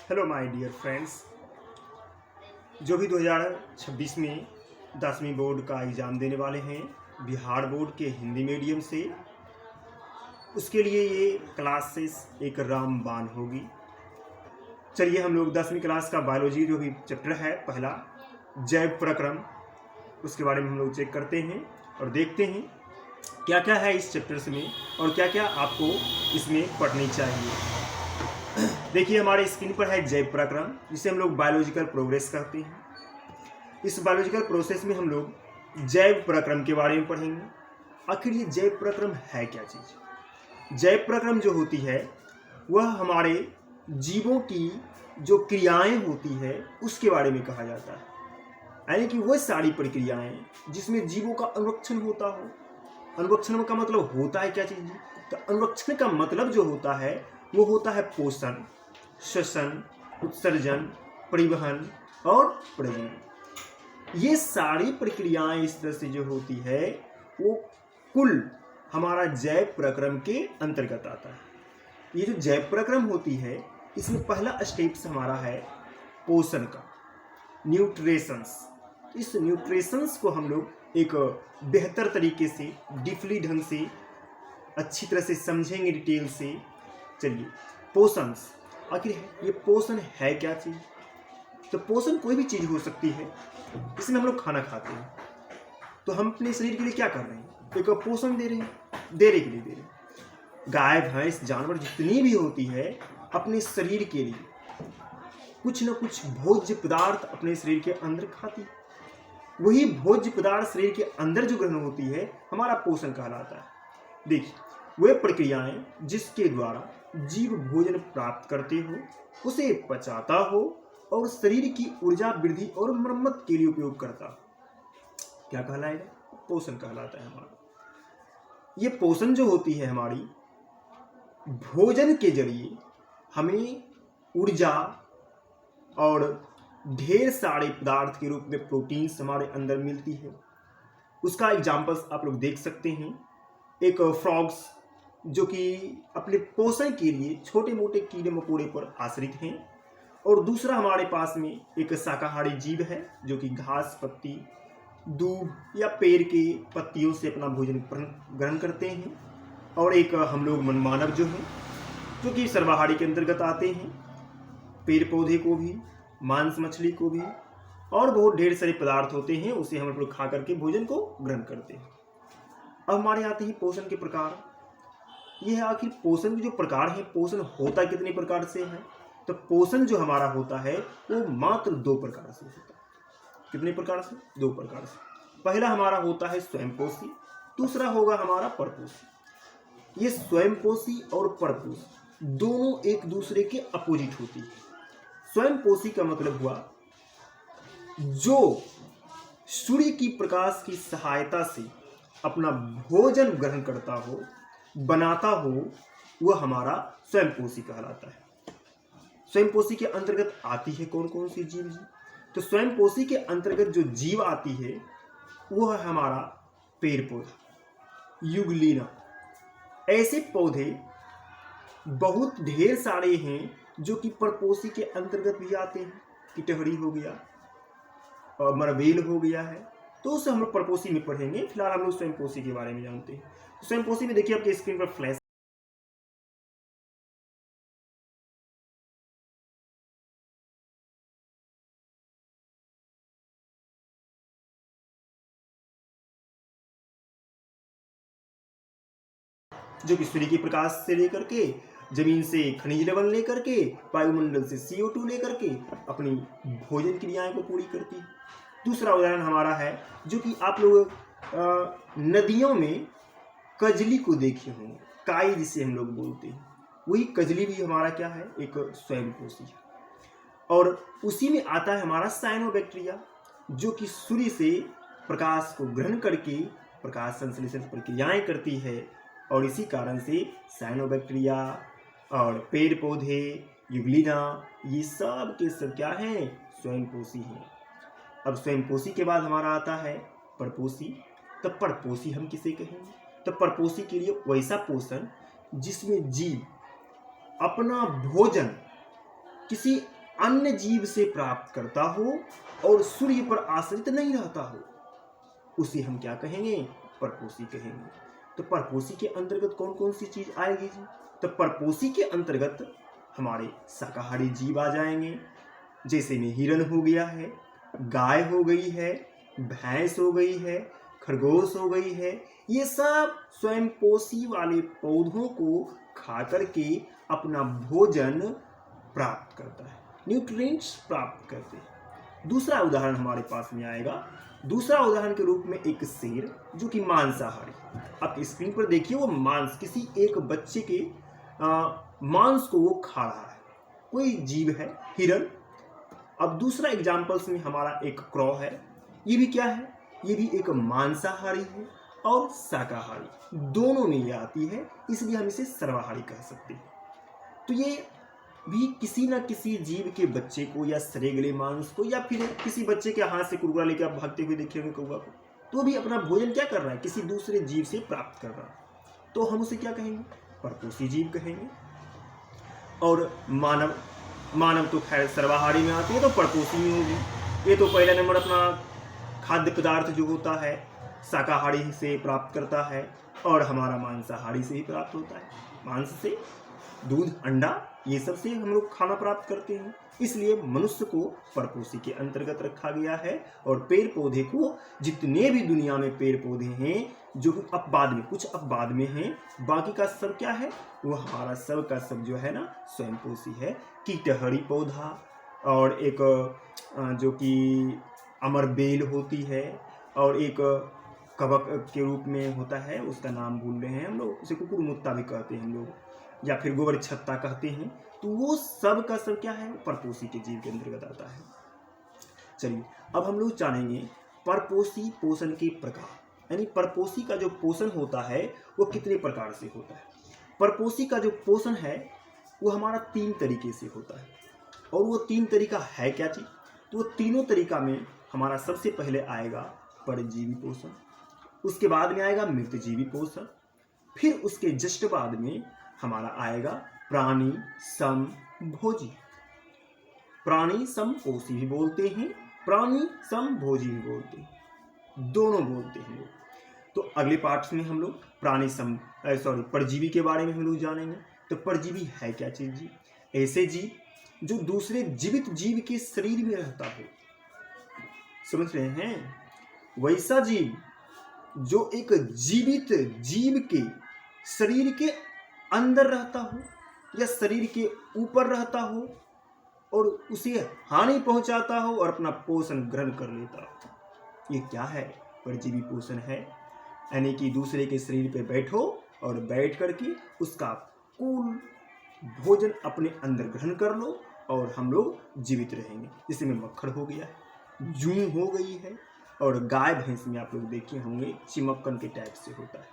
Hello my dear friends. जो भी 2026 में 10वीं बोर्ड का एग्ज़ाम देने वाले हैं बिहार बोर्ड के हिंदी मीडियम से, उसके लिए ये क्लासेस एक रामबाण होगी। चलिए हम लोग 10वीं क्लास का बायोलॉजी जो भी चैप्टर है पहला जैव प्रक्रम, उसके बारे में हम लोग चेक करते हैं और देखते हैं क्या क्या है इस चैप्टर्स में और क्या क्या आपको इसमें पढ़नी चाहिए। देखिए हमारे स्क्रीन पर है जैव प्रक्रम, जिसे हम लोग बायोलॉजिकल प्रोग्रेस कहते हैं। इस बायोलॉजिकल प्रोसेस में हम लोग जैव प्रक्रम के बारे में पढ़ेंगे। आखिर ये जैव प्रक्रम है क्या चीज़? जैव प्रक्रम जो होती है वह हमारे जीवों की जो क्रियाएं होती है उसके बारे में कहा जाता है, यानी कि वह सारी प्रक्रियाएं जिसमें जीवों का अनुरक्षण होता हो। अनुरक्षण का मतलब होता है क्या चीज़? तो अनुरक्षण का मतलब जो होता है वो होता है पोषण, श्वसन, उत्सर्जन, परिवहन और प्रजनन। ये सारी प्रक्रियाएं इस तरह से जो होती है वो कुल हमारा जैव प्रक्रम के अंतर्गत आता है। ये जो जैव प्रक्रम होती है इसमें पहला स्टेप्स हमारा है पोषण का, न्यूट्रिशंस। इस न्यूट्रिशंस को हम लोग एक बेहतर तरीके से डीपली ढंग से अच्छी तरह से समझेंगे डिटेल से। चलिए पोषण, आखिर ये पोषण है क्या चीज़? तो पोषण कोई भी चीज़ हो सकती है। इसमें हम लोग खाना खाते हैं तो हम अपने शरीर के लिए क्या कर रहे हैं? एक पोषण दे रहे हैं, देने के लिए दे रहे हैं। गाय भैंस जानवर जितनी भी होती है अपने शरीर के लिए कुछ न कुछ भोज्य पदार्थ अपने शरीर के अंदर खाती है। वही भोज्य पदार्थ शरीर के अंदर जो ग्रहण होती है हमारा पोषण कहलाता है। देखिए वे प्रक्रियाएं जिसके द्वारा जीव भोजन प्राप्त करते हो, उसे पचाता हो और शरीर की ऊर्जा वृद्धि और मरम्मत के लिए उपयोग करता हो, क्या कहलाएगा? पोषण कहलाता है हमारा। ये पोषण जो होती है हमारी भोजन के जरिए हमें ऊर्जा और ढेर सारे पदार्थ के रूप में प्रोटीन्स हमारे अंदर मिलती है। उसका एग्जाम्पल्स आप लोग देख सकते हैं। एक फ्रॉग्स जो कि अपने पोषण के लिए छोटे मोटे कीड़े मकोड़े पर आश्रित हैं, और दूसरा हमारे पास में एक शाकाहारी जीव है जो कि घास, पत्ती, दूब या पेड़ के पत्तियों से अपना भोजन ग्रहण करते हैं, और एक हम लोग मनमानव जो हैं जो कि सर्वाहारी के अंतर्गत आते हैं, पेड़ पौधे को भी, मांस मछली को भी, और बहुत ढेर सारे पदार्थ होते हैं उसे हम लोग खा करके भोजन को ग्रहण करते हैं। अब हमारे आते हैं पोषण के प्रकार। यह है आखिर पोषण के जो प्रकार है, पोषण होता कितने प्रकार से है? तो पोषण जो हमारा होता है वो मात्र 2 प्रकार से होता है। कितने प्रकार से? 2 प्रकार से। पहला हमारा होता है स्वयंपोषी, दूसरा होगा हमारा परपोषी। ये स्वयंपोषी और परपोषी दोनों एक दूसरे के अपोजिट होती है। स्वयंपोषी का मतलब हुआ जो सूर्य की प्रकाश की सहायता से अपना भोजन ग्रहण करता हो, बनाता हो, वह हमारा स्वयंपोषी कहलाता है। स्वयंपोषी के अंतर्गत आती है कौन कौन सी जीव जी? तो स्वयंपोषी के अंतर्गत जो जीव आती है वह है हमारा पेड़ पौधा, युगलीना। ऐसे पौधे बहुत ढेर सारे हैं जो कि परपोषी के अंतर्गत भी आते हैं। गिटहरी हो गया और मरबेल हो गया है, तो उसे हम लोग परपोषी में पढ़ेंगे। फिलहाल हम लोग स्वयंपोषी के बारे में जानते हैं। स्वयंपोषी में देखिए आपके स्क्रीन पर फ्लैश जो कि सूर्य के प्रकाश से लेकर के, जमीन से खनिज लवण लेकर के, वायुमंडल से CO2 लेकर के अपनी भोजन क्रियाएं को पूरी करती है। दूसरा उदाहरण हमारा है जो कि आप लोग नदियों में कजली को देखे होंगे, काई जिसे हम लोग बोलते हैं, वही कजली भी हमारा क्या है? एक स्वयंपोषी है। और उसी में आता है हमारा साइनोबैक्टीरिया जो कि सूर्य से प्रकाश को ग्रहण करके प्रकाश संश्लेषण प्रक्रियाएं करती है, और इसी कारण से साइनोबैक्टीरिया और पेड़ पौधे, युगलीना, ये सब के सब क्या हैं? स्वयंपोषी हैं। अब स्वयंपोषी के बाद हमारा आता है परपोषी। तो परपोषी हम किसे कहेंगे? तो परपोषी के लिए वैसा पोषण जिसमें जीव अपना भोजन किसी अन्य जीव से प्राप्त करता हो और सूर्य पर आश्रित नहीं रहता हो, उसे हम क्या कहेंगे? परपोषी कहेंगे। तो परपोषी के अंतर्गत कौन कौन सी चीज आएगी जी? तो परपोषी के अंतर्गत हमारे शाकाहारी जीव आ जाएंगे, जैसे में हिरण हो गया है, गाय हो गई है, भैंस हो गई है, खरगोश हो गई है। ये सब स्वयं पोषी वाले पौधों को खा करके अपना भोजन प्राप्त करता है, न्यूट्रिएंट्स प्राप्त करते हैं। दूसरा उदाहरण हमारे पास में आएगा। दूसरा उदाहरण के रूप में एक शेर जो कि मांसाहारी, आप स्क्रीन पर देखिए, वो मांस किसी एक बच्चे के मांस को वो खा रहा है, कोई जीव है हिरण। अब दूसरा एग्जाम्पल्स में हमारा एक क्रॉ है, ये भी क्या है? ये भी एक मांसाहारी है और शाकाहारी, दोनों में ये आती है, इसलिए हम इसे सर्वाहारी कह सकते हैं। तो ये भी किसी न किसी जीव के बच्चे को या सरेगले मांस को या फिर किसी बच्चे के हाथ से कुरकुरा लेकर आप भागते हुए देखेंगे कौवा को, तो भी अपना भोजन क्या कर रहा है? किसी दूसरे जीव से प्राप्त कर रहा है। तो हम उसे क्या कहेंगे? परपोषी जीव कहेंगे। और मानव तो खैर सर्वाहारी में आती है, तो परपोषी में होगी। ये तो पहला नंबर अपना खाद्य पदार्थ जो होता है शाकाहारी से प्राप्त करता है, और हमारा मांसाहारी से ही प्राप्त होता है। मांस से दूध, अंडा, ये सब से हम लोग खाना प्राप्त करते हैं, इसलिए मनुष्य को परपोषी के अंतर्गत रखा गया है। और पेड़ पौधे को, जितने भी दुनिया में पेड़ पौधे हैं जो अपवाद में, कुछ अपवाद में हैं, बाकी का सब क्या है? वो हमारा सब का सब जो है ना स्वयं पोषी है। कीटहरी पौधा, और एक जो कि अमर बेल होती है, और एक कवक के रूप में होता है, उसका नाम भूल रहे हैं हम लोग, उसे कुकुरमुत्ता भी कहते हैं हम लोग, या फिर गोबर छत्ता कहते हैं। तो वो सब का सब क्या है? परपोषी के जीव के अंतर्गत आता है। चलिए अब हम लोग जानेंगे परपोषी पोषण के प्रकार, यानी परपोषी का जो पोषण होता है वो कितने प्रकार से होता है। परपोषी का जो पोषण है वो हमारा 3 तरीके से होता है। और वो 3 तरीका है क्या चीज? तो वो तीनों तरीका में हमारा सबसे पहले आएगा परजीवी पोषण, उसके बाद में आएगा मृतजीवी पोषण, फिर उसके जस्ट बाद में हमारा आएगा प्राणी समभोजी। प्राणी समपोषी भी बोलते हैं, प्राणी समभोजी भी बोलते हैं, दोनों बोलते हैं लोग। तो अगले पार्ट में हम लोग परजीवी के बारे में हम लोग जानेंगे। तो परजीवी है क्या चीज जी? ऐसे जीव जो दूसरे जीवित जीव के शरीर में रहता हो, समझ रहे हैं? वैसा जीव जो एक जीवित जीव के शरीर के अंदर रहता हो या शरीर के ऊपर रहता हो और उसे हानि पहुंचाता हो और अपना पोषण ग्रहण कर लेता हो, ये क्या है? परजीवी पोषण है। यानी कि दूसरे के शरीर पे बैठो और बैठ करके उसका कुल भोजन अपने अंदर ग्रहण कर लो और हम लोग जीवित रहेंगे। जैसे में मक्खर हो गया है, जूं हो गई है, और गाय भैंस में आप लोग देखे होंगे चिमक्कन के टाइप से होता है,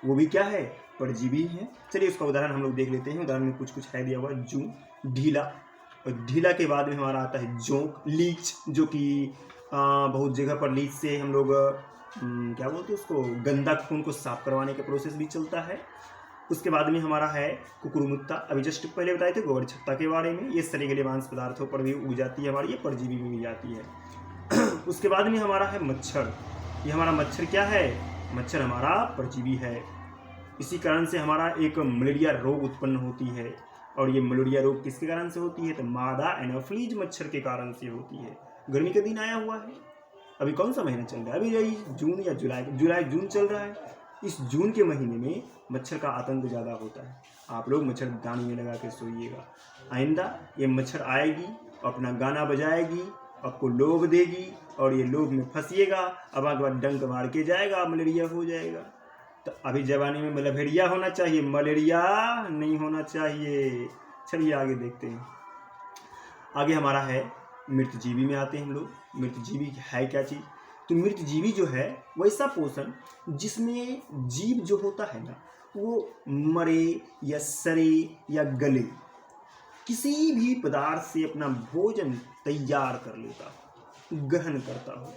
वो भी क्या है? परजीवी है। चलिए उसका उदाहरण हम लोग देख लेते हैं। उदाहरण में कुछ कुछ है दिया हुआ, जूं, ढीला, और ढीला के बाद में हमारा आता है जोंक, लीच, जो कि बहुत जगह पर लीच से हम लोग क्या बोलते हैं उसको, गंदा खून को साफ करवाने का प्रोसेस भी चलता है। उसके बाद में हमारा है कुकुरमुत्ता, अभी जस्ट पहले बताए थे गोबर छत्ता के बारे में, ये सड़े मांस पदार्थों पर भी उग जाती है हमारी, ये परजीवी में भी जाती है। उसके बाद में हमारा है मच्छर। ये हमारा मच्छर क्या है? मच्छर हमारा परजीवी है। इसी कारण से हमारा एक मलेरिया रोग उत्पन्न होती है, और ये मलेरिया रोग किसके कारण से होती है? तो मादा एनोफ्लीज मच्छर के कारण से होती है। गर्मी का दिन आया हुआ है, अभी कौन सा महीना चल रहा है? अभी यही जून या जून चल रहा है। इस जून के महीने में मच्छर का आतंक ज़्यादा होता है। आप लोग मच्छरदानी में लगा के सोइएगा। आइंदा ये मच्छर आएगी, अपना गाना बजाएगी, आपको लोभ देगी, और ये लोभ में फंसिएगा, अब आगे बाद डंक मार के जाएगा, मलेरिया हो जाएगा। तो अभी जवानी में मलेरिया होना चाहिए, मलेरिया नहीं होना चाहिए। चलिए आगे देखते हैं। आगे हमारा है मृतजीवी में आते हैं हम लोग। मृतजीवी है क्या चीज़? तो मृतजीवी जो है वैसा पोषण जिसमें जीव जो होता है ना, वो मरे या सरे या गले किसी भी पदार्थ से अपना भोजन तैयार कर लेता हो, ग्रहण करता हो,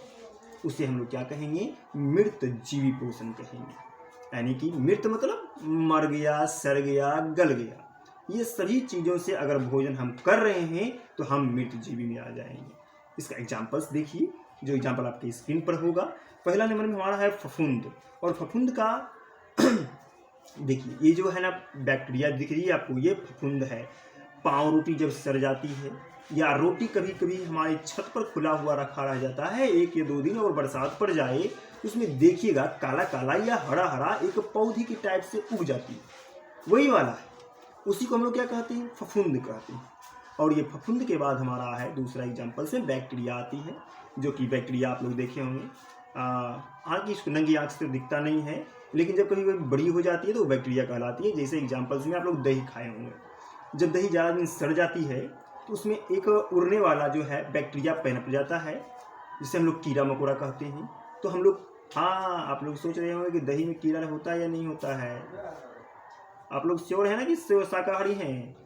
उसे हम लोग क्या कहेंगे? मृत जीवी पोषण कहेंगे। यानी कि मृत मतलब मर गया, सड़ गया, गल गया, ये सभी चीज़ों से अगर भोजन हम कर रहे हैं तो हम मृतजीवी में आ जाएंगे। इसका एग्जाम्पल्स देखिए, जो एग्जाम्पल आपकी स्क्रीन पर होगा। पहला नंबर में हमारा है फफूंद, और फफूंद का देखिए ये जो है ना बैक्टीरिया दिख रही है आपको, ये फफूंद है। पाँव रोटी जब सड़ जाती है या रोटी कभी कभी हमारी छत पर खुला हुआ रखा रह जाता है 1 या 2 दिन और बरसात पड़ जाए, उसमें देखिएगा काला काला या हरा हरा एक पौधे की टाइप से उग जाती है, वही वाला है, उसी को हम लोग क्या कहते हैं, फफूंद कहते हैं। और ये फफूंद के बाद हमारा है दूसरा एग्जाम्पल से बैक्टीरिया आती है, जो कि बैक्टीरिया आप लोग देखे होंगे। हालांकि इसको नंगी आँख से दिखता नहीं है, लेकिन जब कभी कभी बड़ी हो जाती है तो बैक्टीरिया कहलाती है। जैसे एग्जाम्पल्स में आप लोग दही खाए होंगे, जब दही ज़्यादा दिन सड़ जाती है तो उसमें एक उड़ने वाला जो है बैक्टीरिया पनप जाता है, जिसे हम लोग कीड़ा मकोड़ा कहते हैं। तो हम लोग, हाँ आप लोग सोच रहे होंगे कि दही में कीड़ा होता है या नहीं होता है। आप लोग श्योर है ना कि शाकाहारी हैं?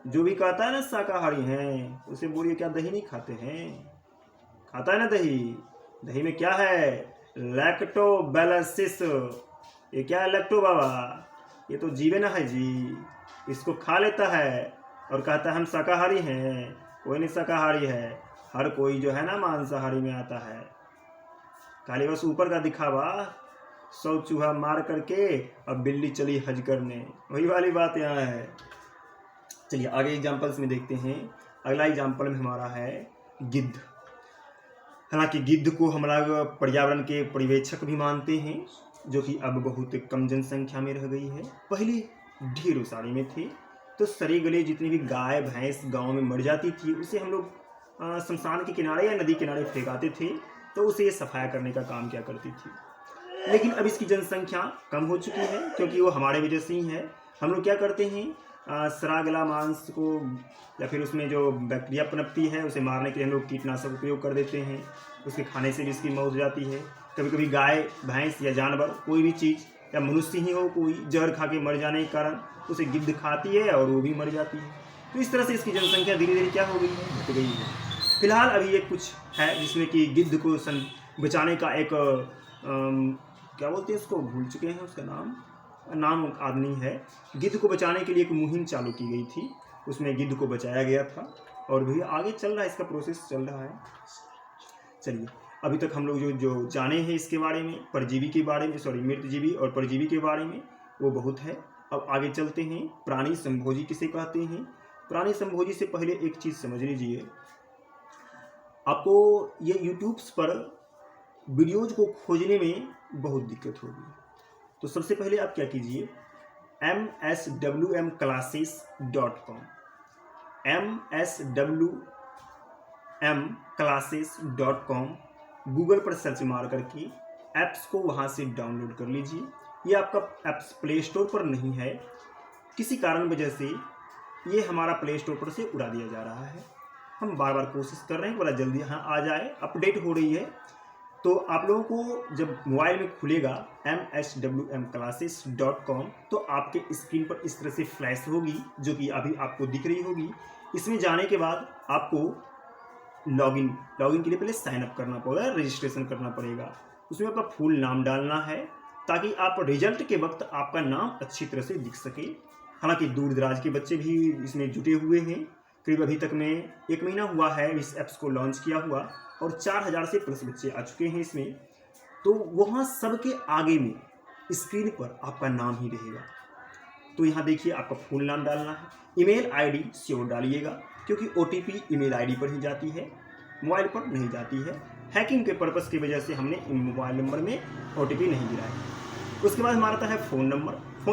जो भी कहता है ना शाकाहारी हैं, उसे बोलिए क्या दही नहीं खाते हैं? खाता है ना दही। दही में क्या है, लैक्टोबैसिलस। ये क्या है लैक्टो बाबा? ये तो जीवन है जी, इसको खा लेता है और कहता है हम शाकाहारी हैं। कोई नहीं शाकाहारी है, हर कोई जो है ना मांसाहारी में आता है। खाली बस ऊपर का दिखावा, 100 चूहा मार करके अब बिल्ली चली हज करने, वही वाली बात यहाँ है। चलिए आगे एग्जाम्पल्स में देखते हैं। अगला एग्जाम्पल में हमारा है गिद्ध। हालांकि गिद्ध को हम लोग पर्यावरण के पर्यवेक्षक भी मानते हैं, जो कि अब बहुत कम जनसंख्या में रह गई है। पहले ढेरों सारी में थे, तो सरे गले जितनी भी गाय भैंस गांव में मर जाती थी उसे हम लोग शमशान के किनारे या नदी किनारे फेंकाते थे, तो उसे सफाया करने का काम क्या करती थी। लेकिन अब इसकी जनसंख्या कम हो चुकी है, क्योंकि वो हमारे वजह से ही है। हम लोग क्या करते हैं, सरा गला मांस को या फिर उसमें जो बैक्टीरिया पनपती है उसे मारने के लिए हम लोग कीटनाशक उपयोग कर देते हैं। उसके खाने से भी इसकी मौत हो जाती है। कभी कभी गाय भैंस या जानवर कोई भी चीज़ या मनुष्य ही हो, कोई जहर खा के मर जाने के कारण उसे गिद्ध खाती है और वो भी मर जाती है। तो इस तरह से इसकी जनसंख्या धीरे धीरे क्या हो गई है, घट गई है। फिलहाल अभी ये कुछ है जिसमें कि गिद्ध को बचाने का एक क्या बोलते हैं इसको, भूल चुके हैं उसका नाम आदमी है। गिद्ध को बचाने के लिए एक मुहिम चालू की गई थी, उसमें गिद्ध को बचाया गया था और भी आगे चल रहा है, इसका प्रोसेस चल रहा है। चलिए अभी तक हम लोग जो जाने हैं इसके बारे में, परजीवी के बारे में, मृतजीवी और परजीवी के बारे में, वो बहुत है। अब आगे चलते हैं। प्राणी संभोजी किसे कहते हैं। प्राणी संभोजी से पहले एक चीज़ समझ लीजिए, आपको ये यूट्यूब्स पर वीडियोज को खोजने में बहुत दिक्कत होगी। तो सबसे पहले आप क्या कीजिए, mswmclasses.com mswmclasses.com गूगल पर सर्च मार करके ऐप्स को वहाँ से डाउनलोड कर लीजिए। ये आपका ऐप्स प्ले स्टोर पर नहीं है, किसी कारण वजह से ये हमारा प्ले स्टोर पर से उड़ा दिया जा रहा है। हम बार बार कोशिश कर रहे हैं बड़ा जल्दी यहाँ आ जाए, अपडेट हो रही है। तो आप लोगों को जब मोबाइल में खुलेगा mswmclasses.com तो आपके स्क्रीन पर इस तरह से फ्लैश होगी, जो कि अभी आपको दिख रही होगी। इसमें जाने के बाद आपको लॉगिन के लिए पहले साइन अप करना पड़ेगा, रजिस्ट्रेशन करना पड़ेगा। उसमें आपका फुल नाम डालना है ताकि आप रिजल्ट के वक्त आपका नाम अच्छी तरह से दिख सके। हालांकि दूर दराज के बच्चे भी इसमें जुटे हुए हैं। करीब अभी तक में 1 महीना हुआ है इस ऐप्स को लॉन्च किया हुआ और 4000 से प्लस बच्चे आ चुके हैं इसमें। तो वहाँ सबके आगे में स्क्रीन पर आपका नाम ही रहेगा। तो यहाँ देखिए आपका फुल नाम डालना है, ईमेल आईडी श्योर डालिएगा, क्योंकि OTP ईमेल आईडी पर ही जाती है, मोबाइल पर नहीं जाती है। हैकिंग के पर्पस की वजह से हमने मोबाइल नंबर में OTP नहीं दिया है। उसके बाद हमारा आता है फ़ोन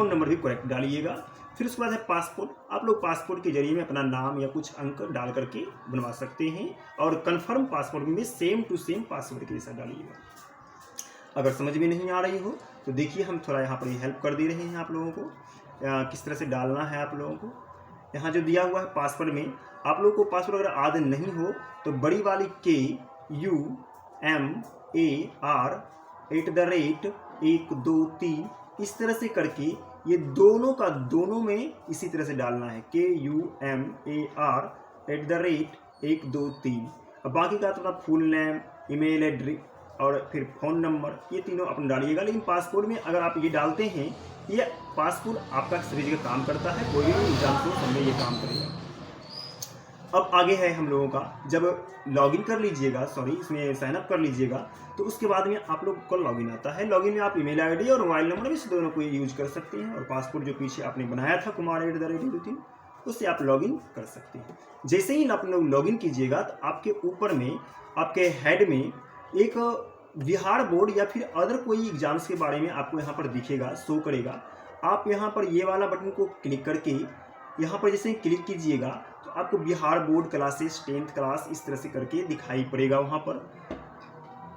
नंबर भी करेक्ट डालिएगा। फिर उसके बाद है पासपोर्ट। आप लोग पासपोर्ट के जरिए में अपना नाम या कुछ अंक डाल करके बनवा सकते हैं, और कंफर्म पासपोर्ट में सेम टू सेम पासवर्ड के जैसा डालिएगा। अगर समझ में नहीं आ रही हो तो देखिए हम थोड़ा यहाँ पर हेल्प कर दे रहे हैं आप लोगों को, किस तरह से डालना है आप लोगों को। यहाँ जो दिया हुआ है पासवर्ड में, आप लोगों को पासवर्ड अगर याद नहीं हो तो बड़ी वाली KUMAR@123 इस तरह से करके ये दोनों में इसी तरह से डालना है, KUMAR@123। अब बाकी का तो अपना फुल नेम, ईमेल एड्रेस और फिर फ़ोन नंबर, ये तीनों अपना डालिएगा। लेकिन पासपोर्ट में अगर आप ये डालते हैं ये पासपोर्ट आपका सभी जगह काम करता है, कोई भी एग्जाम को समय ये काम करेगा। अब आगे है हम लोगों का, जब लॉगिन कर लीजिएगा, इसमें साइन अप कर लीजिएगा, तो उसके बाद में आप लोग को लॉगिन आता है। लॉगिन में आप ईमेल आईडी और मोबाइल नंबर इस दोनों को यूज कर सकते हैं, और पासपोर्ट जो पीछे आपने बनाया था kumar@3 उससे आप लॉगिन कर सकते हैं। जैसे ही आप लोग लॉगिन कीजिएगा तो आपके ऊपर में, आपके हेड में एक बिहार बोर्ड या फिर अदर कोई एग्जाम्स के बारे में आपको यहाँ पर दिखेगा, शो करेगा। आप यहाँ पर ये वाला बटन को क्लिक करके यहाँ पर जैसे क्लिक कीजिएगा तो आपको Bihar board classes 10th class इस तरह से करके दिखाई पड़ेगा। वहाँ पर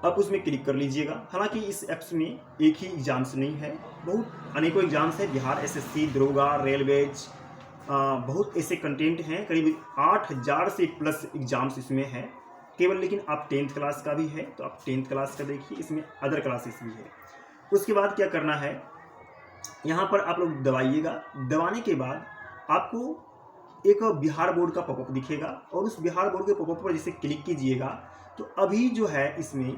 आप उसमें क्लिक कर लीजिएगा। हालांकि इस ऐप्स में एक ही एग्जाम्स नहीं है, बहुत अनेकों एग्जाम्स है। बिहार SSC, दरोगा, रेलवेज, बहुत ऐसे कंटेंट हैं, करीब 8000 से प्लस एग्जाम्स इसमें है केवल। लेकिन आप 10th क्लास का भी है तो आप 10th क्लास का देखिए, इसमें अदर क्लासेस भी है। उसके बाद क्या करना है, यहाँ पर आप लोग दबाइएगा। दबाने के बाद आपको एक बिहार बोर्ड का पॉपअप दिखेगा, और उस बिहार बोर्ड के पॉपअप पर जैसे क्लिक कीजिएगा तो अभी जो है इसमें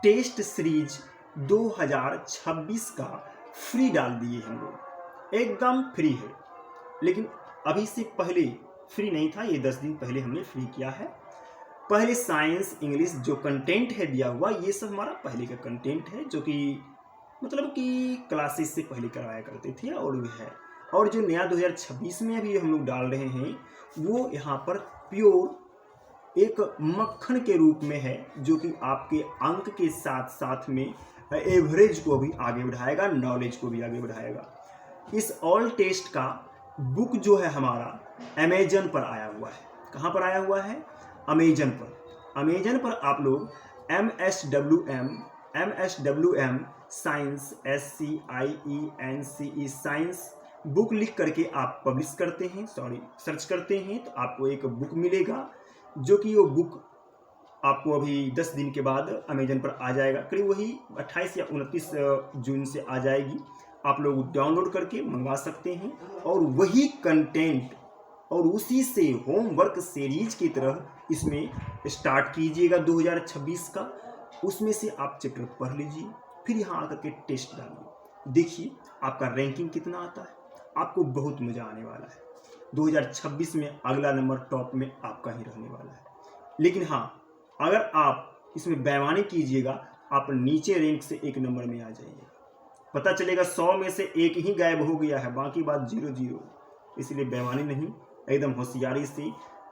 टेस्ट सीरीज 2026 का फ्री डाल दिए हम लोग, एकदम फ्री है। लेकिन अभी से पहले फ्री नहीं था, ये 10 दिन पहले हमने फ्री किया है। पहले साइंस, इंग्लिश जो कंटेंट है दिया हुआ, ये सब हमारा पहले का कंटेंट है, जो कि मतलब कि क्लासेस से पहले करवाया करते थे, और वो है। और जो नया 2026 में अभी हम लोग डाल रहे हैं वो यहाँ पर प्योर एक मक्खन के रूप में है, जो कि आपके अंक के साथ साथ में एवरेज को भी आगे बढ़ाएगा, नॉलेज को भी आगे बढ़ाएगा। इस ऑल टेस्ट का बुक जो है हमारा अमेजन पर आया हुआ है। कहाँ पर आया हुआ है? अमेजन पर। अमेजन पर आप लोग MSWM science SCIENCE science book लिख करके आप पब्लिश करते हैं, सर्च करते हैं, तो आपको एक बुक मिलेगा, जो कि वो बुक आपको अभी 10 दिन के बाद अमेजन पर आ जाएगा। करीब वही 28 या 29 जून से आ जाएगी। आप लोग डाउनलोड करके मंगवा सकते हैं, और वही कंटेंट और उसी से होमवर्क सीरीज की तरह इसमें स्टार्ट कीजिएगा 2026 का। उसमें से आप चैप्टर पढ़ लीजिए, फिर यहाँ आकर के टेस्ट डालिए, देखिए आपका रैंकिंग कितना आता है। आपको बहुत मज़ा आने वाला है। 2026 में अगला नंबर टॉप में आपका ही रहने वाला है। लेकिन हाँ, अगर आप इसमें बेईमानी कीजिएगा, आप नीचे रैंक से 1 नंबर में आ जाइएगा। पता चलेगा 100 में से 1 ही गायब हो गया है, बाकी बात 0-0। इसलिए बेईमानी नहीं, एकदम होशियारी से,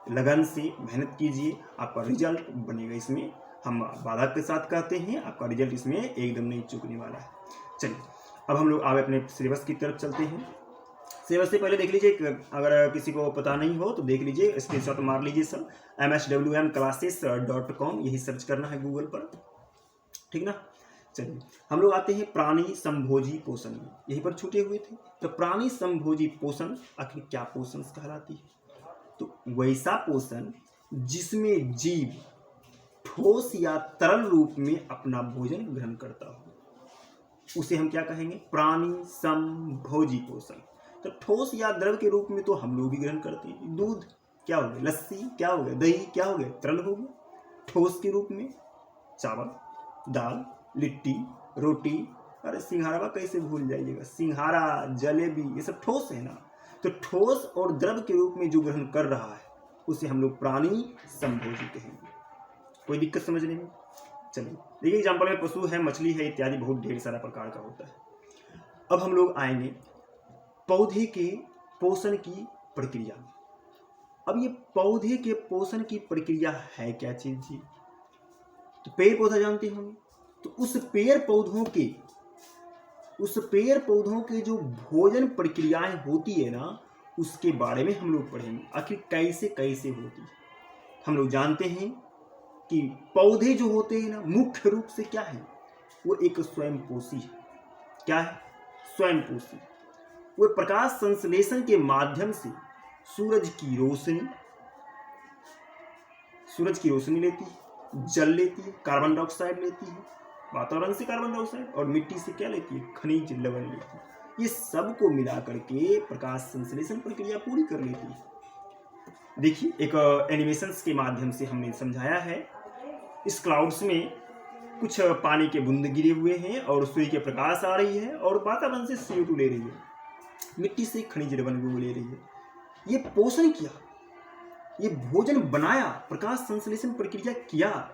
लगन से मेहनत कीजिए, आपका रिजल्ट बनेगा। इसमें हम वादा के साथ कहते हैं, आपका रिजल्ट इसमें एकदम नहीं चूकने वाला है। चलिए अब हम लोग आगे अपने सिलेबस की तरफ चलते हैं। सिलेबस से पहले देख लीजिए, अगर किसी को पता नहीं हो तो देख लीजिए, स्क्रीनशॉट मार लीजिए सब। MSWMclasses.com यही सर्च करना है गूगल पर, ठीक ना। चलिए हम लोग आते हैं प्राणी संभोजी पोषण में, यहीं पर छूटे हुए थे। तो प्राणी संभोजी पोषण आखिर क्या पोषण कहलाती है? तो वैसा पोषण जिसमें जीव ठोस या तरल रूप में अपना भोजन ग्रहण करता हो, उसे हम क्या कहेंगे? प्राणी संभोजी पोषण। तो ठोस या द्रव के रूप में तो हम लोग भी ग्रहण करते हैं। दूध क्या हो गया, लस्सी क्या हो गया, दही क्या हो गया, तरल हो गया। ठोस के रूप में चावल, दाल, लिट्टी, रोटी, अरे सिंघारा कैसे भूल जाइएगा, सिंघारा, जलेबी, ये सब ठोस है ना। तो ठोस और द्रव के रूप में जो ग्रहण कर रहा है उसे हम लोग प्राणी संभोजी कहेंगे। कोई दिक्कत समझने में? चलिए देखिए एग्जाम्पल में पशु है, मछली है, इत्यादि बहुत ढेर सारा प्रकार का होता है। अब हम लोग आएंगे पौधे के पोषण की प्रक्रिया। अब ये पौधे के पोषण की प्रक्रिया है क्या चीज जी? तो पेड़ पौधा जानते होंगे, तो उस पेड़ पौधों के जो भोजन प्रक्रियाएं होती है ना, उसके बारे में हम लोग पढ़ेंगे, आखिर कैसे कैसे होती है। हम लोग जानते हैं कि पौधे जो होते हैं ना, मुख्य रूप से क्या है, वो एक स्वयंपोषी है। क्या है? स्वयंपोषी। वो प्रकाश संश्लेषण के माध्यम से सूरज की रोशनी लेती है, जल लेती है, कार्बन डाइऑक्साइड लेती है, वातावरण से कार्बन डाइऑक्साइड, और मिट्टी से क्या लेती है? खनिज लवण लेती है। ये सब को मिला करके प्रकाश संश्लेषण प्रक्रिया पूरी कर लेती है। देखिए एक एनिमेशंस के माध्यम से हमने समझाया है। इस क्लाउड्स में कुछ पानी के बूंद गिरे हुए हैं और सूर्य के प्रकाश आ रही है और वातावरण से CO2 ले रही है। मिट्टी से खनिज लवण को ले रही है। ये पोषण किया, ये भोजन बनाया, प्रकाश संश्लेषण प्रक्रिया किया,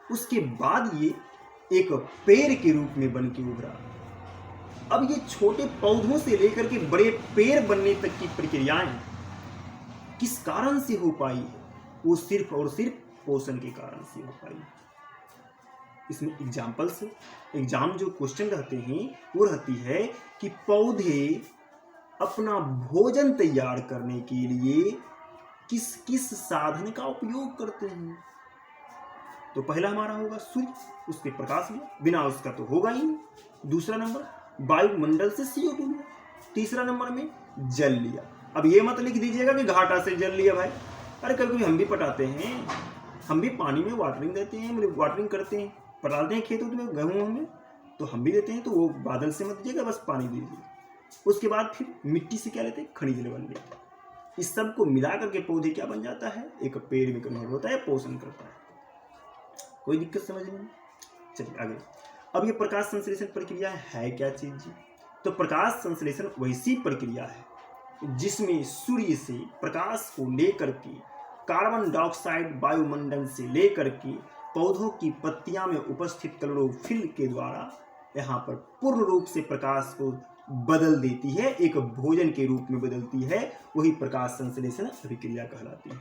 उसके बाद ये एक पेड़ के रूप में बन के उभरा। अब ये छोटे पौधों से लेकर के बड़े पेड़ बनने तक की प्रक्रियाएं किस कारण से हो पाई है? वो सिर्फ और सिर्फ पोषण के कारण से हो पाई। इसमें एग्जाम जो क्वेश्चन रहते हैं वो रहती है कि पौधे अपना भोजन तैयार करने के लिए किस किस साधन का उपयोग करते हैं। तो पहला हमारा होगा सूर्य, उसके प्रकाश में, बिना उसका तो होगा ही नहीं। दूसरा नंबर वायुमंडल से CO2 लिया। तीसरा नंबर में जल लिया। अब ये मत लिख दीजिएगा कि घाटा से जल लिया भाई। अरे कभी कभी हम भी पटाते हैं, हम भी पानी में वाटरिंग देते हैं, मतलब वाटरिंग करते हैं, पटाते हैं खेतों में, गेहूं में, तो हम भी देते हैं। तो वो बादल से मत दीजिएगा, बस पानी दीजिए। उसके बाद फिर मिट्टी से क्या लेते हैं? खनिज लवण लेते हैं। इस सब को मिला करके पौधे क्या बन जाता है? एक पेड़ में कन्वर्ट होता है, पोषण करता है। कोई दिक्कत समझ में? चलिए आगे। अब ये प्रकाश संश्लेषण प्रक्रिया है क्या चीज जी? तो प्रकाश संश्लेषण वैसी प्रक्रिया है जिसमें सूर्य से प्रकाश को लेकर के कार्बन डाइऑक्साइड वायुमंडल से लेकर के पौधों की पत्तियां में उपस्थित क्लोरोफिल के द्वारा यहाँ पर पूर्ण रूप से प्रकाश को बदल देती है, एक भोजन के रूप में बदलती है। वही प्रकाश संश्लेषण प्रक्रिया कहलाती है।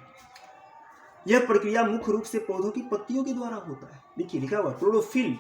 यह प्रक्रिया मुख्य रूप से पौधों की पत्तियों के द्वारा होता है। देखिए लिखा हुआ क्लोरोफिल,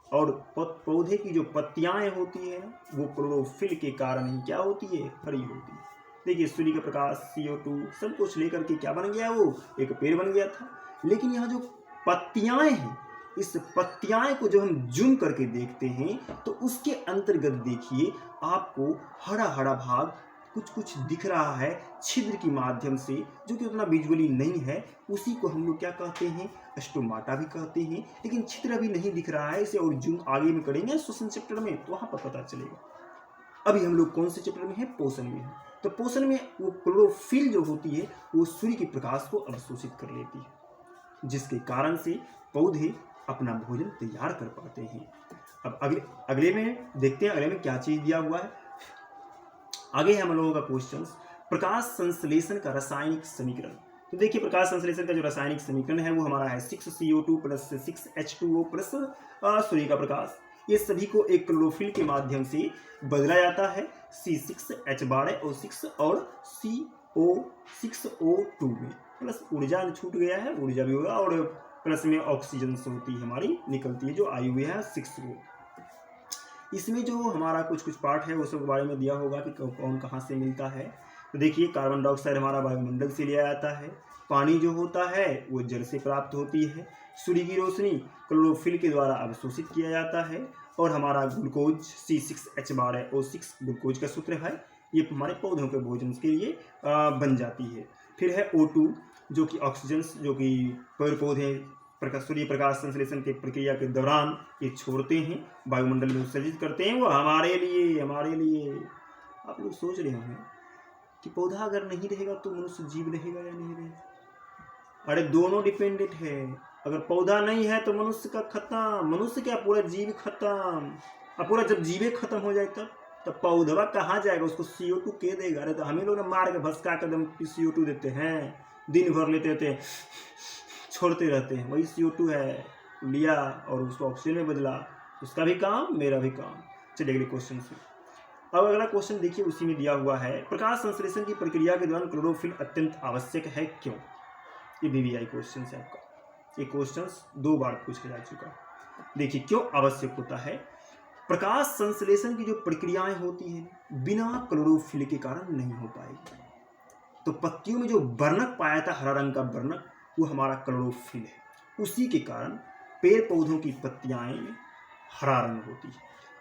और पौधे की जो पत्तियां होती है वो क्लोरोफिल के कारण ही क्या होती है? हरी होती है। देखिए सूर्य का प्रकाश, CO2 सब कुछ लेकर के क्या बन गया? वो एक पेड़ बन गया था। लेकिन यहाँ जो पत्तियां हैं, इस पत्तियां को जब हम जूम करके देखते हैं तो उसके अंतर्गत देखिए आपको हरा हरा भाग कुछ कुछ दिख रहा है छिद्र के माध्यम से, जो कि उतना विजुअली नहीं है। उसी को हम लोग क्या कहते हैं? स्टोमाटा भी कहते हैं। लेकिन छिद्र अभी नहीं दिख रहा है, इसे और जूम आगे में करेंगे श्वसन चैप्टर में तो वहां पर पता चलेगा। अभी हम लोग कौन से चैप्टर में है? पोषण में है। तो पोषण में वो क्लोरोफिल जो होती है वो सूर्य के प्रकाश को अवशोषित कर लेती है, जिसके कारण से पौधे अपना भोजन तैयार कर पाते हैं। अब अगले में देखते हैं, अगले में क्या चीज दिया हुआ है। आगे है हम लोगों का क्वेश्चन, प्रकाश संश्लेषण का रासायनिक समीकरण। तो देखिए प्रकाश संश्लेषण का जो रासायनिक समीकरण है वो हमारा है 6CO2 प्लस 6H2O प्लस सूर्य का प्रकाश। ये सभी को एक क्लोरोफिल के माध्यम से बदला जाता है C6H12O6 और CO6O2 में। प्लस ऊर्जा छूट गया है, ऊर्जा भी होगा, और प्लस में ऑक्सीजन होती है हमारी, निकलती है, जो आई हुई है 6O। इसमें जो हमारा कुछ कुछ पार्ट है उसके बारे में दिया होगा कि कौन कहाँ से मिलता है। तो देखिए कार्बन डाइऑक्साइड हमारा वायुमंडल से लिया जाता है, पानी जो होता है वो जल से प्राप्त होती है, सूर्य की रोशनी क्लोरोफिल के द्वारा अवशोषित किया जाता है, और हमारा ग्लूकोज C6H12O6 ग्लूकोज का सूत्र है, ये हमारे पौधों के भोजन के लिए बन जाती है। फिर है O2 जो कि ऑक्सीजन, जो कि पेड़ पौधे सूर्य प्रकाश संश्लेषण के प्रक्रिया के दौरान ये छोड़ते हैं, वायुमंडल में उत्सर्जित करते हैं, वो हमारे लिए। आप लोग सोच रहे होंगे कि पौधा अगर नहीं रहेगा तो मनुष्य जीव रहेगा या नहीं रहेगा? अरे दोनों डिपेंडेंट है। अगर पौधा नहीं है तो मनुष्य का खत्म, मनुष्य क्या पूरा जीव खत्म। अब पूरा जब जीवे खत्म हो जाए तब पौधवा कहाँ जाएगा? उसको CO2 के देगा? अरे तो हमें लोग मार के भस्का कदम CO2 देते हैं, दिन भर लेते रहते हैं, छोड़ते रहते हैं, वही CO2 है, लिया और उसको ऑक्सीजन में बदला, उसका भी काम मेरा भी काम। चलिए अगले क्वेश्चन से। अब अगला क्वेश्चन देखिए, उसी में दिया हुआ है प्रकाश संश्लेषण की प्रक्रिया के दौरान क्लोरोफिल अत्यंत आवश्यक है, क्यों? ये BBI क्वेश्चन है आपका, ये क्वेश्चन 2 बार पूछा जा चुका। देखिए क्यों आवश्यक होता है। प्रकाश संश्लेषण की जो प्रक्रियाएं होती हैं बिना क्लोरोफिल के कारण नहीं हो पाएगी। तो पत्तियों में जो वर्णक पाया था, हरा रंग का वर्णक, वो हमारा क्लोरोफिल है। उसी के कारण पेड़ पौधों की पत्तियां में हरा रंग होती है,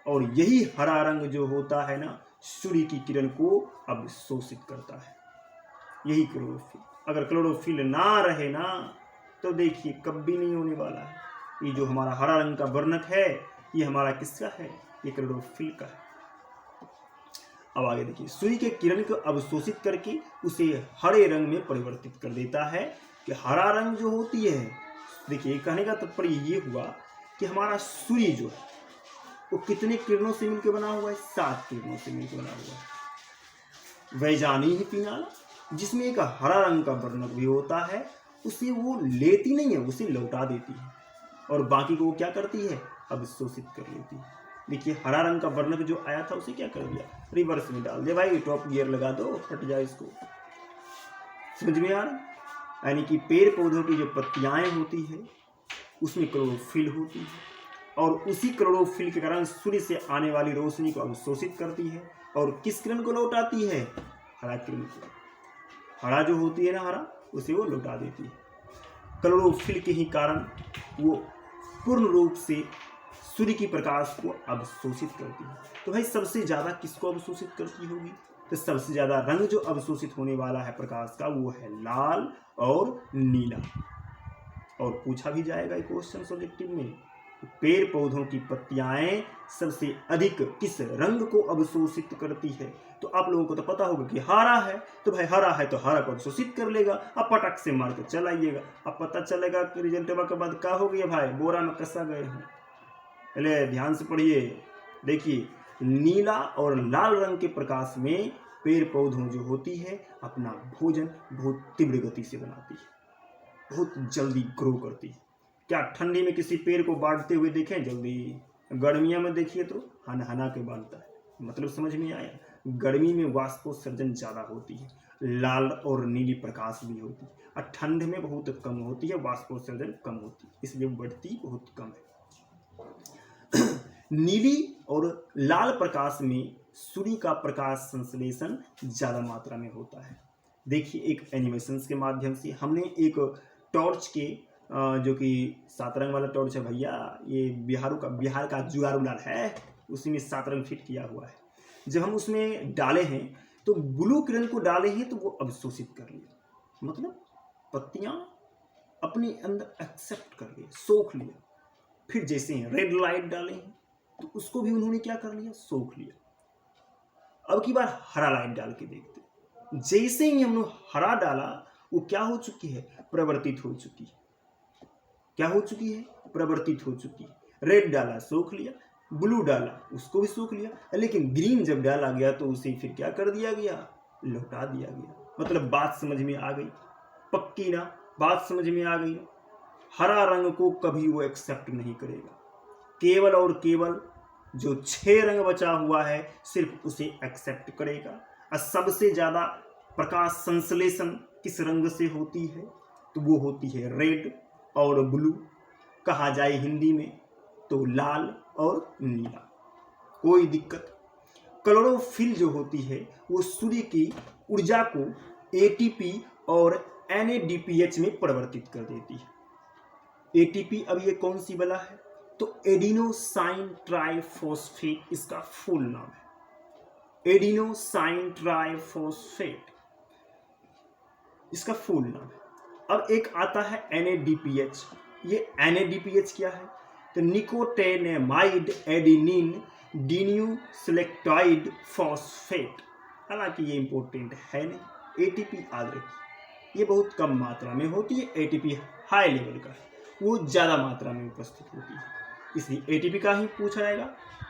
और यही हरा रंग जो होता है ना, सूर्य की किरण को अवशोषित करता है, यही क्लोरोफिल। अगर क्लोरोफिल ना रहे ना तो देखिए कभी नहीं होने वाला है। ये जो हमारा हरा रंग का वर्णक है ये हमारा किसका है? ये क्लोरोफिल का है। अब आगे देखिए, सूर्य के किरण को अवशोषित करके उसे हरे रंग में परिवर्तित कर देता है। कि हरा रंग जो होती है, देखिए कहने का तात्पर्य ये हुआ कि हमारा सूर्य जो है वो कितने किरणों से मिलकर बना हुआ है? 7 किरणों से मिलकर बना हुआ है। वैजानी फिनाला, जिसमें एक हरा रंग का वर्णक भी होता है, उसे वो लेती नहीं है, उसे लौटा देती है और बाकी को वो क्या करती है, अवशोषित कर लेती है। देखिए हरा रंग का वर्णक जो आया था उसे क्या कर दिया, रिवर्स में डाल दिया। भाई टॉप गियर लगा दो, फट जाए इसको। समझ में आ रहा? यानी कि पेड़ पौधों की जो पत्तियां होती है उसमें क्लोरोफिल होती है और उसी क्लोरोफिल के कारण सूर्य से आने वाली रोशनी को अवशोषित करती है और किस किरण को लौटाती है, हरा किरण को। हरा जो होती है ना, हरा, उसे वो लौटा देती है। क्लोरोफिल के ही कारण वो पूर्ण रूप से सूर्य की प्रकाश को अवशोषित करती है। तो भाई सबसे ज़्यादा किसको अवशोषित करती होगी, तो सबसे ज़्यादा रंग जो अवशोषित होने वाला है प्रकाश का वो है लाल और नीला। और पूछा भी जाएगा ये क्वेश्चन ऑब्जेक्टिव में, पेड़ पौधों की पत्तियां सबसे अधिक किस रंग को अवशोषित करती है। तो आप लोगों को तो पता होगा कि हरा है, तो भाई हरा है तो हरा को अवशोषित कर लेगा। अब पटक से मार कर चल आइएगा, अब पता चलेगा कि रिजल्ट के बाद क्या हो गया, भाई बोरा में कसा गए हैं। पहले ध्यान से पढ़िए। देखिए नीला और लाल रंग के प्रकाश में पेड़ पौधों जो होती है अपना भोजन बहुत तीव्र गति से बनाती है, बहुत जल्दी ग्रो करती है। क्या ठंडी में किसी पेड़ को बांटते हुए देखें जल्दी, गर्मियों में देखिए तो हना के बांटता है। मतलब समझ में आया? गर्मी में वाष्पोत्सर्जन ज़्यादा होती है, लाल और नीली प्रकाश भी होती है, और ठंड में बहुत कम होती है, वाष्पोत्सर्जन कम होती है, इसलिए बढ़ती बहुत कम है। नीली और लाल प्रकाश में सूर्य का प्रकाश संश्लेषण ज़्यादा मात्रा में होता है। देखिए एक एनिमेशंस के माध्यम से हमने एक टॉर्च के जो कि 7 रंग वाला टॉर्च है भैया, ये बिहार का जुगाड़ू लाल है, उसी में 7 रंग फिट किया हुआ है। जब हम उसमें डाले हैं तो ब्लू किरण को डाले हैं तो वो अवशोषित कर लिया, मतलब पत्तियां अपने अंदर एक्सेप्ट कर लिया, सोख लिया। फिर जैसे रेड लाइट डाले हैं तो उसको भी उन्होंने क्या कर लिया, सोख लिया। अब की बार हरा लाइट डाल के देखते, जैसे ही हमने हरा डाला वो क्या हो चुकी है, प्रवर्तित हो चुकी है। क्या हो चुकी है, प्रवर्तित हो चुकी है। रेड डाला सोख लिया, ब्लू डाला उसको भी सोख लिया, लेकिन ग्रीन जब डाला गया तो उसे फिर क्या कर दिया गया, लौटा दिया गया। मतलब बात समझ में आ गई, पक्की ना, बात समझ में आ गई। हरा रंग को कभी वो एक्सेप्ट नहीं करेगा, केवल और केवल जो 6 रंग बचा हुआ है सिर्फ उसे एक्सेप्ट करेगा। और सबसे ज्यादा प्रकाश संश्लेषण किस रंग से होती है, तो वो होती है रेड और ब्लू, कहा जाए हिंदी में तो लाल और नीला। कोई दिक्कत? क्लोरोफिल जो होती है वो सूर्य की ऊर्जा को एटीपी और NADPH में परिवर्तित कर देती है। एटीपी अब ये कौन सी वाला है, तो एडिनोसाइन ट्राइफॉस्फेट इसका फुल नाम है। एडिनोसाइन ट्राइफॉस्फेट इसका फुल नाम है। अब एक आता है NADPH। ये NADPH क्या है, तो निकोटेनेमाइड एडिनिन डिन्यूक्लियोटाइड फॉस्फेट। हालांकि ये इंपॉर्टेंट है नहीं, एटीपी याद रखिए, ये बहुत कम मात्रा में होती है। एटीपी हाई लेवल का है, वो ज़्यादा मात्रा में उपस्थित होती है, इसलिए एटीपी का ही पूछा जाएगा।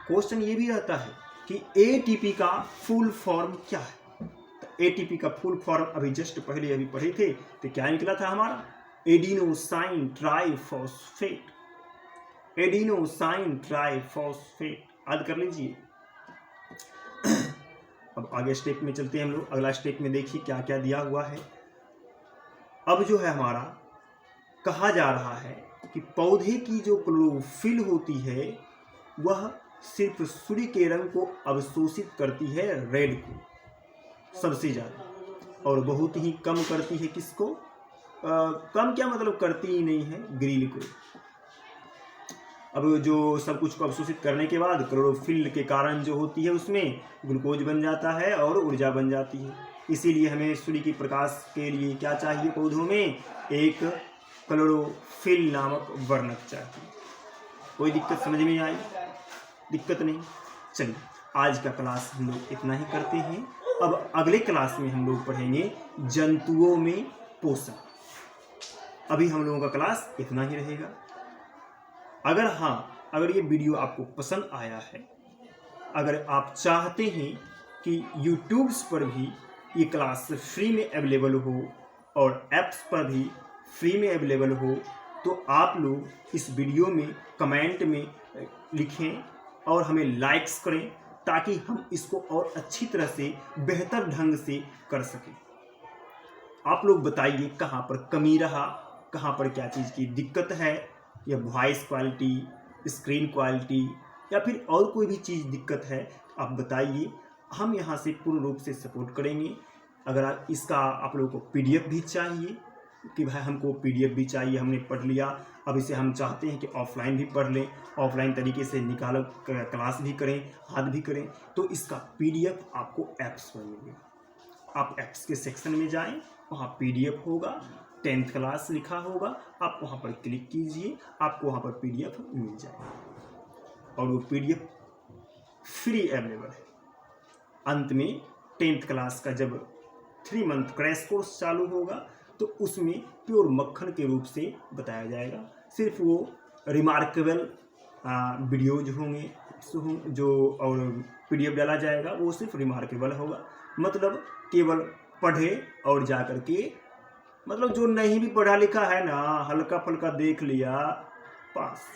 क्वेश्चन ये भी रहता है कि एटीपी का फुल फॉर्म क्या है। तो एटीपी का फुल फॉर्म अभी जस्ट पहले अभी पढ़े थे, तो क्या निकला था हमारा, एडिनोसाइन ट्राइफॉस्फेट। एडिनोसाइन ट्राइफॉस्फेट याद कर लीजिए। अब आगे स्टेप में चलते हैं हम लोग। अगला स्टेप में देखिए क्या क्या दिया हुआ है। अब जो है हमारा कहा जा रहा है कि पौधे की जो क्लोरोफिल होती है वह सिर्फ सूर्य के रंग को अवशोषित करती है, रेड को सबसे ज़्यादा, और बहुत ही कम करती है किसको, कम क्या मतलब करती ही नहीं है, ग्रीन को। अब जो सब कुछ को अवशोषित करने के बाद क्लोरोफिल के कारण जो होती है उसमें ग्लूकोज बन जाता है और ऊर्जा बन जाती है। इसीलिए हमें सूर्य की प्रकाश के लिए क्या चाहिए, पौधों में एक क्लोरोफिल नामक वर्णक चाहिए। कोई दिक्कत समझ में आई? दिक्कत नहीं। चलिए आज का क्लास हम लोग इतना ही करते हैं। अब अगले क्लास में हम लोग पढ़ेंगे जंतुओं में पोषण। अभी हम लोगों का क्लास इतना ही रहेगा। अगर ये वीडियो आपको पसंद आया है, अगर आप चाहते हैं कि यूट्यूब्स पर भी ये क्लास फ्री में अवेलेबल हो और ऐप्स पर भी फ्री में अवेलेबल हो, तो आप लोग इस वीडियो में कमेंट में लिखें और हमें लाइक्स करें, ताकि हम इसको और अच्छी तरह से बेहतर ढंग से कर सकें। आप लोग बताइए कहाँ पर कमी रहा, कहाँ पर क्या चीज़ की दिक्कत है, या वॉइस क्वालिटी, स्क्रीन क्वालिटी, या फिर और कोई भी चीज़ दिक्कत है, आप बताइए। हम यहाँ से पूर्ण रूप से सपोर्ट करेंगे। अगर इसका आप लोगों को पीडीएफ भी चाहिए कि भाई हमको पीडीएफ भी चाहिए, हमने पढ़ लिया, अब इसे हम चाहते हैं कि ऑफलाइन भी पढ़ लें, ऑफलाइन तरीके से निकालो, क्लास भी करें, हाथ भी करें, तो इसका पीडीएफ आपको ऐप्स पर मिलेगा। आप ऐप्स के सेक्शन में जाएं, वहाँ पीडीएफ होगा, 10th क्लास लिखा होगा, आप वहाँ पर क्लिक कीजिए, आपको वहाँ पर पीडीएफ मिल जाएगा और वो पीडीएफ फ्री अवेलेबल है। अंत में 10th क्लास का जब 3 मंथ क्रैश कोर्स चालू होगा, तो उसमें प्योर मक्खन के रूप से बताया जाएगा। सिर्फ वो रिमार्केबल वीडियोज होंगे जो, और पीडीएफ डाला जाएगा वो सिर्फ रिमार्केबल होगा, मतलब केवल पढ़े और जा कर के, मतलब जो नहीं भी पढ़ा लिखा है ना, हल्का फुल्का देख लिया, पास,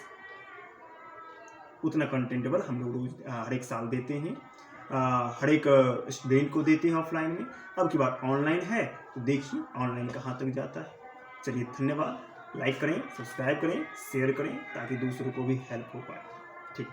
उतना कंटेंटेबल हम लोग रोज हर एक साल देते हैं, हर एक स्टूडेंट को देते हैं ऑफलाइन में। अब की बात ऑनलाइन है, तो देखिए ऑनलाइन कहाँ तक जाता है। चलिए धन्यवाद, लाइक करें, सब्सक्राइब करें, शेयर करें, ताकि दूसरों को भी हेल्प हो पाए। ठीक।